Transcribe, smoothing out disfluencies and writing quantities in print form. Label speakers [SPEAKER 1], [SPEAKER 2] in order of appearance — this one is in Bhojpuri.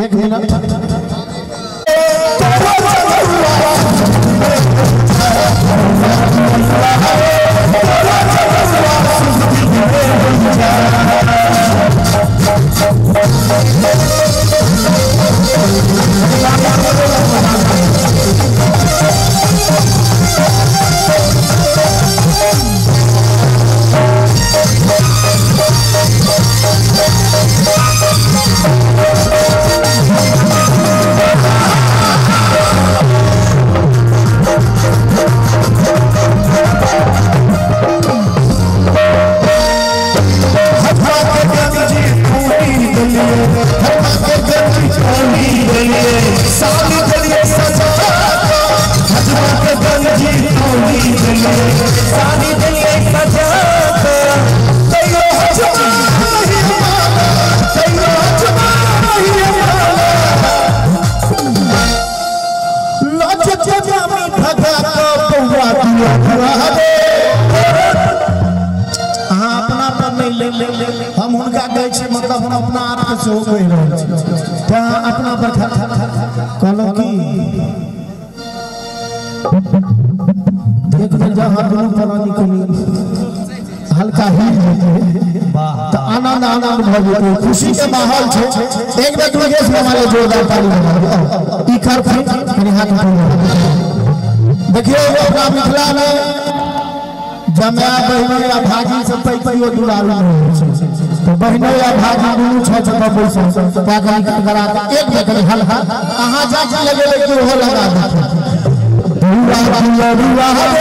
[SPEAKER 1] एक मिनट हम उनका गए छे मतलब हम अपना आप के से हो गए रहे अपना पर कहलो कि देख ले जहां दोनों प्राणी कमी हल्का ही वाह आनंद आनंद भ जेते खुशी के माहौल छे एक बेर दुगेश में हमारे जोरदार ताली ई कर मेरे हाथ में देखिए अपना मिथिला में जमा बहन या भागी सब पैकियो दुलारू तो बहन या भागी दुनू छ छ पैसा पागल करा एक बेकरी हल्का कहां जाके लगे कि हो लगा दे पूरा दुलारू